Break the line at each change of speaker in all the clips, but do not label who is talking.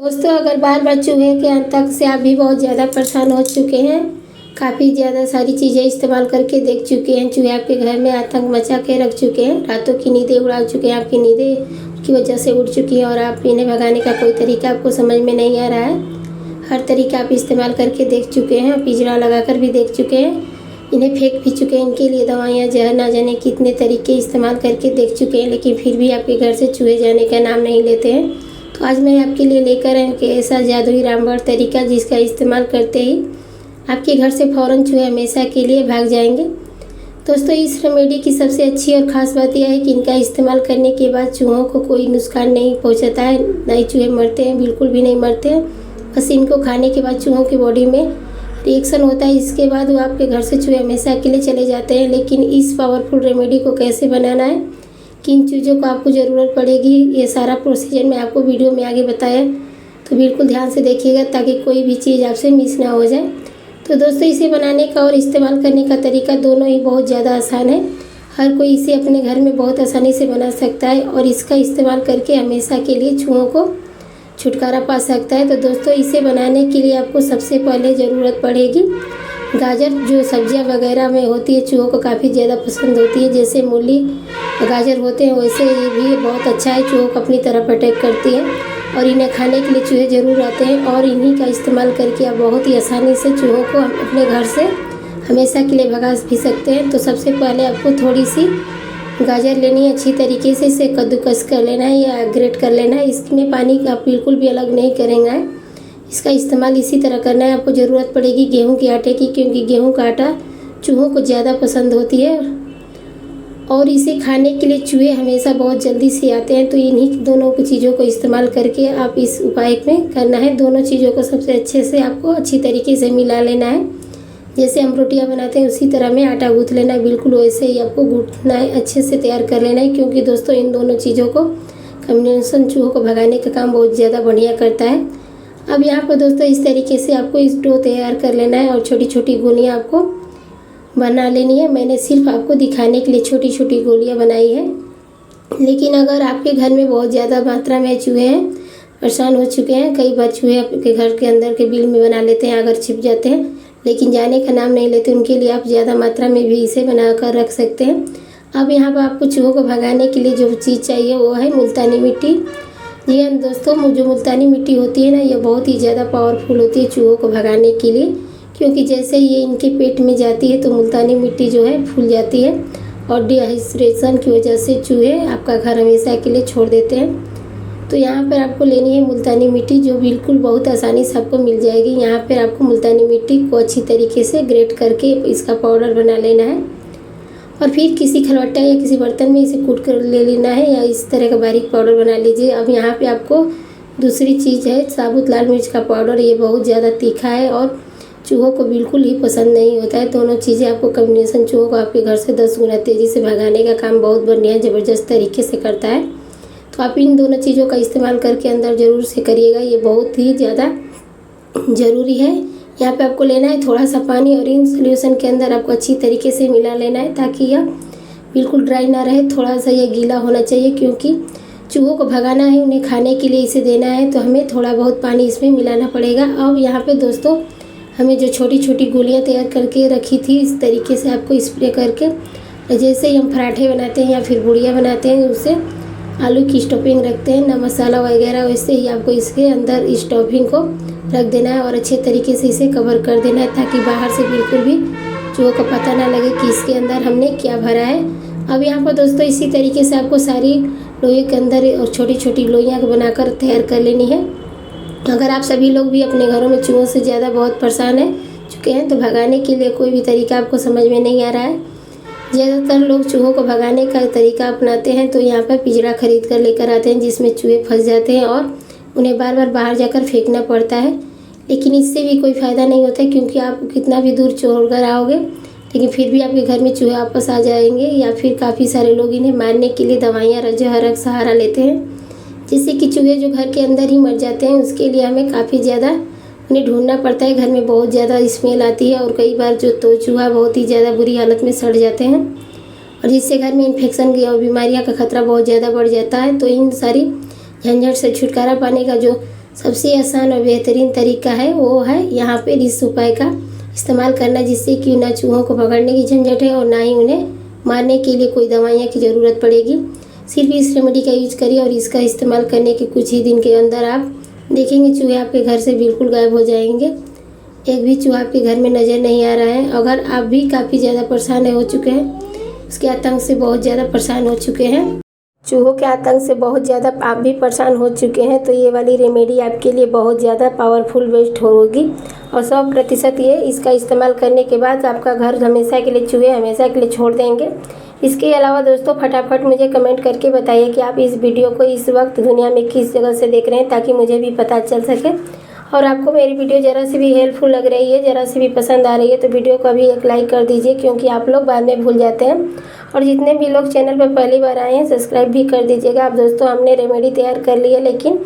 दोस्तों, अगर बार बार चूहे के आतंक से आप भी बहुत ज़्यादा परेशान हो चुके हैं, काफ़ी ज़्यादा सारी चीज़ें इस्तेमाल करके देख चुके हैं, चूहे आपके घर में आतंक मचा के रख चुके हैं, रातों की नींदें उड़ा चुके हैं, आपकी नींदें की वजह से उड़ चुकी हैं और आप इन्हें भगाने का कोई तरीका आपको समझ में नहीं आ रहा है। हर तरीका आप इस्तेमाल करके देख चुके हैं, पिंजरा लगा कर भी देख चुके हैं, इन्हें फेंक भी चुके हैं, इनके लिए दवाइयाँ जहर ना जाने कितने तरीके इस्तेमाल करके देख चुके हैं, लेकिन फिर भी आपके घर से चूहे जाने का नाम नहीं लेते हैं। तो आज मैं आपके लिए लेकर आई हूँ कि ऐसा जादुई रामबाण तरीका जिसका इस्तेमाल करते ही आपके घर से फ़ौरन चूहे हमेशा के लिए भाग जाएंगे। दोस्तों, इस रेमेडी की सबसे अच्छी और ख़ास बात यह है कि इनका इस्तेमाल करने के बाद चूहों को कोई नुकसान नहीं पहुँचता है, ना ही चूहे मरते हैं, बिल्कुल भी नहीं मरते हैं। बस इनको खाने के बाद चूहों की बॉडी में रिएक्शन होता है, इसके बाद वो आपके घर से चूहे हमेशा के लिए चले जाते हैं। लेकिन इस पावरफुल रेमेडी को कैसे बनाना है, किन चीज़ों को आपको ज़रूरत पड़ेगी, ये सारा प्रोसीजर मैं आपको वीडियो में आगे बताया, तो बिल्कुल ध्यान से देखिएगा ताकि कोई भी चीज़ आपसे मिस ना हो जाए। तो दोस्तों, इसे बनाने का और इस्तेमाल करने का तरीका दोनों ही बहुत ज़्यादा आसान है। हर कोई इसे अपने घर में बहुत आसानी से बना सकता है और इसका इस्तेमाल करके हमेशा के लिए चूहों को छुटकारा पा सकता है। तो दोस्तों, इसे बनाने के लिए आपको सबसे पहले ज़रूरत पड़ेगी गाजर, जो सब्जियां वगैरह में होती है, चूहों को काफ़ी ज़्यादा पसंद होती है। जैसे मूली गाजर होते हैं, वैसे ये भी बहुत अच्छा है, चूहों को अपनी तरफ अटैक करती है और इन्हें खाने के लिए चूहे ज़रूर आते हैं और इन्हीं का इस्तेमाल करके आप बहुत ही आसानी से चूहों को अपने घर से हमेशा के लिए भगा भी सकते हैं। तो सबसे पहले आपको थोड़ी सी गाजर लेनी है, अच्छी तरीके से इसे कद्दूकस कर लेना है या ग्रेट कर लेना है। इसमें पानी का बिल्कुल भी अलग नहीं करेंगे, इसका इस्तेमाल इसी तरह करना है। आपको ज़रूरत पड़ेगी गेहूं के आटे की, क्योंकि गेहूं का आटा चूहों को ज़्यादा पसंद होती है और इसे खाने के लिए चूहे हमेशा बहुत जल्दी से आते हैं। तो इन्हीं दोनों की चीज़ों को इस्तेमाल करके आप इस उपाय में करना है। दोनों चीज़ों को सबसे अच्छे से आपको अच्छी तरीके से मिला लेना है। जैसे हम रोटियां बनाते हैं उसी तरह में आटा गूँथ लेना है, बिल्कुल वैसे ही आपको गूँथना है, अच्छे से तैयार कर लेना है। क्योंकि दोस्तों, इन दोनों चीज़ों को कॉम्बिनेशन चूहों को भगाने का काम बहुत ज़्यादा बढ़िया करता है। अब यहाँ पर दोस्तों, इस तरीके से आपको इस डो तैयार कर लेना है और छोटी छोटी गोलियाँ आपको बना लेनी है। मैंने सिर्फ आपको दिखाने के लिए छोटी छोटी गोलियाँ बनाई है, लेकिन अगर आपके घर में बहुत ज़्यादा मात्रा में चूहे हैं, परेशान हो चुके हैं, कई बार चूहे आपके घर के अंदर के बिल में बना लेते हैं, अगर छिप जाते हैं लेकिन जाने का नाम नहीं लेते, उनके लिए आप ज़्यादा मात्रा में भी इसे बना कर रख सकते हैं। अब यहाँ पर आपको चूहों को भगाने के लिए जो चीज़ चाहिए वो है मुल्तानी मिट्टी। जी हाँ दोस्तों, जो मुल्तानी मिट्टी होती है ना, ये बहुत ही ज़्यादा पावरफुल होती है चूहों को भगाने के लिए। क्योंकि जैसे ये इनके पेट में जाती है तो मुल्तानी मिट्टी जो है फूल जाती है और डिहाइड्रेशन की वजह से चूहे आपका घर हमेशा के लिए छोड़ देते हैं। तो यहाँ पर आपको लेनी है मुल्तानी मिट्टी, जो बिल्कुल बहुत आसानी से आपको मिल जाएगी। यहाँ पर आपको मुल्तानी मिट्टी को अच्छी तरीके से ग्रेट करके इसका पाउडर बना लेना है और फिर किसी खलबट्टा या किसी बर्तन में इसे कूट कर ले लेना है या इस तरह का बारीक पाउडर बना लीजिए। अब यहाँ पे आपको दूसरी चीज़ है साबुत लाल मिर्च का पाउडर। ये बहुत ज़्यादा तीखा है और चूहों को बिल्कुल ही पसंद नहीं होता है। दोनों चीज़ें आपको कॉम्बिनेशन चूहों को आपके घर से 10 गुना तेज़ी से भगाने का काम बहुत बढ़िया ज़बरदस्त तरीके से करता है। तो आप इन दोनों चीज़ों का इस्तेमाल करके अंदर ज़रूर से करिएगा, ये बहुत ही ज़्यादा ज़रूरी है। यहाँ पे आपको लेना है थोड़ा सा पानी और इन सोल्यूशन के अंदर आपको अच्छी तरीके से मिला लेना है ताकि यह बिल्कुल ड्राई ना रहे, थोड़ा सा यह गीला होना चाहिए। क्योंकि चूहों को भगाना है, उन्हें खाने के लिए इसे देना है, तो हमें थोड़ा बहुत पानी इसमें मिलाना पड़ेगा। अब यहाँ पे दोस्तों, हमें जो छोटी छोटी गोलियाँ तैयार करके रखी थी, इस तरीके से आपको स्प्रे करके, जैसे ही हम पराठे बनाते हैं या फिर बुड़िया बनाते हैं, उससे आलू की स्टफिंग रखते हैं ना मसाला वगैरह, वैसे ही आपको इसके अंदर इस स्टफिंग को रख देना है और अच्छे तरीके से इसे कवर कर देना है ताकि बाहर से बिल्कुल भी चूहों को पता ना लगे कि इसके अंदर हमने क्या भरा है। अब यहाँ पर दोस्तों, इसी तरीके से आपको सारी लोहे के अंदर और छोटी छोटी लोइयाँ बनाकर तैयार कर लेनी है। अगर आप सभी लोग भी अपने घरों में चूहों से ज़्यादा बहुत परेशान है चुके हैं, तो भगाने के लिए कोई भी तरीका आपको समझ में नहीं आ रहा है, ज़्यादातर लोग चूहों को भगाने का तरीका अपनाते हैं तो यहाँ पर पिंजरा खरीद कर लेकर आते हैं जिसमें चूहे फंस जाते हैं और उन्हें बार बार बाहर जाकर फेंकना पड़ता है। लेकिन इससे भी कोई फ़ायदा नहीं होता है, क्योंकि आप कितना भी दूर छोड़ कर आओगे लेकिन फिर भी आपके घर में चूहे वापस आ जाएंगे, या फिर काफ़ी सारे लोग इन्हें मारने के लिए दवाइयाँ जहर का सहारा लेते हैं, जिससे कि चूहे जो घर के अंदर ही मर जाते हैं। उसके लिए हमें काफ़ी ज़्यादा उन्हें ढूंढना पड़ता है, घर में बहुत ज़्यादा स्मेल आती है और कई बार जो तो चूहा बहुत ही ज़्यादा बुरी हालत में सड़ जाते हैं और जिससे घर में इन्फेक्शन की और बीमारियाँ का खतरा बहुत ज़्यादा बढ़ जाता है। तो इन सारी झंझट से छुटकारा पाने का जो सबसे आसान और बेहतरीन तरीका है वो है यहाँ पे इस उपाय का इस्तेमाल करना, जिससे कि ना चूहों को पकड़ने की झंझट है और ना ही उन्हें मारने के लिए कोई दवाइयाँ की ज़रूरत पड़ेगी। सिर्फ इस रेमेडी का यूज करिए और इसका इस्तेमाल करने के कुछ ही दिन के अंदर आप देखेंगे चूहे आपके घर से बिल्कुल गायब हो जाएंगे। एक भी चूहा आपके घर में नज़र नहीं आ रहा है। अगर आप भी काफ़ी ज़्यादा परेशान हो चुके हैं, उसके आतंक से बहुत ज़्यादा परेशान हो चुके हैं, चूहों के आतंक से बहुत ज़्यादा आप भी परेशान हो चुके हैं, तो ये वाली रेमेडी आपके लिए बहुत ज़्यादा पावरफुल बेस्ट होगी और 100% ये इसका इस्तेमाल करने के बाद आपका घर हमेशा के लिए चूहे हमेशा के लिए छोड़ देंगे। इसके अलावा दोस्तों फटाफट मुझे कमेंट करके बताइए कि आप इस वीडियो को इस वक्त दुनिया में किस जगह से देख रहे हैं, ताकि मुझे भी पता चल सके। और आपको मेरी वीडियो ज़रा सी भी हेल्पफुल लग रही है, ज़रा सी भी पसंद आ रही है, तो वीडियो को अभी एक लाइक कर दीजिए, क्योंकि आप लोग बाद में भूल जाते हैं। और जितने भी लोग चैनल पर पहली बार आए हैं सब्सक्राइब भी कर दीजिएगा। अब दोस्तों हमने रेमेडी तैयार कर ली है, लेकिन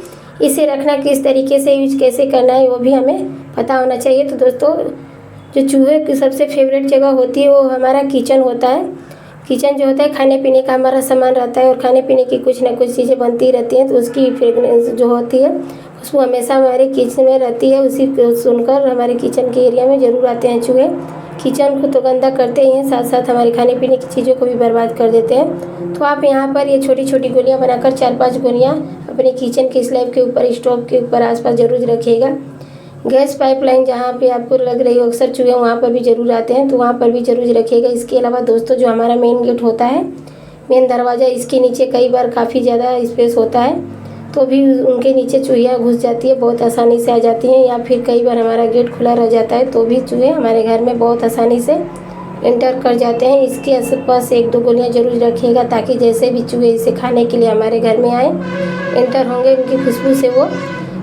इसे रखना किस तरीके से यूज कैसे करना है वो भी हमें पता होना चाहिए। तो दोस्तों जो चूहे की सबसे फेवरेट जगह होती है वो हमारा किचन होता है। किचन जो होता है खाने पीने का हमारा सामान रहता है और खाने पीने की कुछ ना कुछ चीज़ें बनती रहती हैं, तो उसकी फ्रेगनेंस जो होती है खुशबू हमेशा हमारे किचन में रहती है। उसी को सुनकर हमारे किचन के एरिया में ज़रूर आते हैं चूहे। किचन को तो गंदा करते ही हैं, साथ साथ हमारे खाने पीने की चीज़ों को भी बर्बाद कर देते हैं। तो आप यहाँ पर ये छोटी छोटी गोलियाँ बनाकर 4-5 गोलियाँ अपने किचन के स्लैब के ऊपर, स्टोव के ऊपर आसपास ज़रूर रखिएगा। गैस पाइपलाइन जहाँ पे आपको लग रही हो अक्सर चूहे वहाँ पर भी ज़रूर आते हैं, तो वहाँ पर भी ज़रूर रखिएगा। इसके अलावा दोस्तों जो हमारा मेन गेट होता है, मेन दरवाज़ा, इसके नीचे कई बार काफ़ी ज़्यादा स्पेस होता है, तो भी उनके नीचे चूहिया घुस जाती है, बहुत आसानी से आ जाती हैं। या फिर कई बार हमारा गेट खुला रह जाता है, तो भी चूहे हमारे घर में बहुत आसानी से एंटर कर जाते हैं। इसके आसपास 1-2 गोलियाँ ज़रूर रखिएगा, ताकि जैसे भी चूहे इसे खाने के लिए हमारे घर में आए, एंटर होंगे, उनकी खुशबू से वो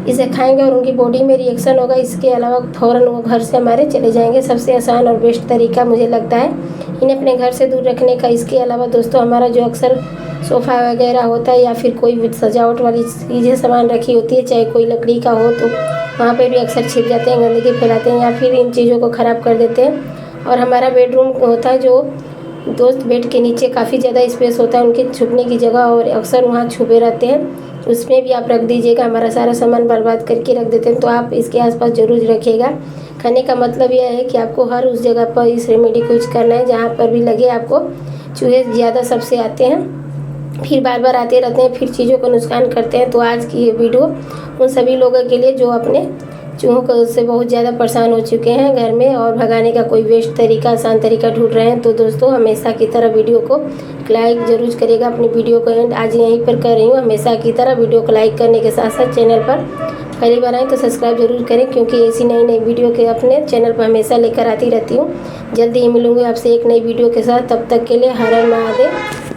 इसे खाएंगे और उनकी बॉडी में रिएक्शन होगा। इसके अलावा फ़ौरन वो घर से हमारे चले जाएंगे। सबसे आसान और बेस्ट तरीका मुझे लगता है इन्हें अपने घर से दूर रखने का। इसके अलावा दोस्तों हमारा जो अक्सर सोफ़ा वगैरह होता है या फिर कोई भी सजावट वाली चीज़ें सामान रखी होती है, चाहे कोई लकड़ी का हो, तो वहाँ पे भी अक्सर छिप जाते हैं, गंदगी फैलाते हैं या फिर इन चीज़ों को ख़राब कर देते हैं। और हमारा बेडरूम होता है जो दोस्त, बेड के नीचे काफ़ी ज़्यादा स्पेस होता है उनके छुपने की जगह, और अक्सर वहाँ छुपे रहते हैं, उसमें भी आप रख दीजिएगा। हमारा सारा सामान बर्बाद करके रख देते हैं, तो आप इसके आसपास ज़रूर रखिएगा। कहने का मतलब यह है कि आपको हर उस जगह पर इस रेमेडी को यूज करना है जहाँ पर भी लगे आपको चूहे ज़्यादा सबसे आते हैं, फिर बार बार आते रहते हैं, फिर चीज़ों को नुकसान करते हैं। तो आज की ये वीडियो उन सभी लोगों के लिए जो अपने चूहों को से बहुत ज़्यादा परेशान हो चुके हैं घर में और भगाने का कोई बेस्ट तरीका, आसान तरीका ढूंढ रहे हैं। तो दोस्तों हमेशा की तरह वीडियो को लाइक ज़रूर करिएगा। अपनी वीडियो को एंड आज यहीं पर कर रही हूँ। हमेशा की तरह वीडियो को लाइक करने के साथ साथ चैनल पर पहली बार आए तो सब्सक्राइब जरूर करें, क्योंकि ऐसी नई नई वीडियो के अपने चैनल पर हमेशा लेकर आती रहती हूँ। जल्दी ही मिलूँगी आपसे एक नई वीडियो के साथ। तब तक के लिए हर हर महादेव।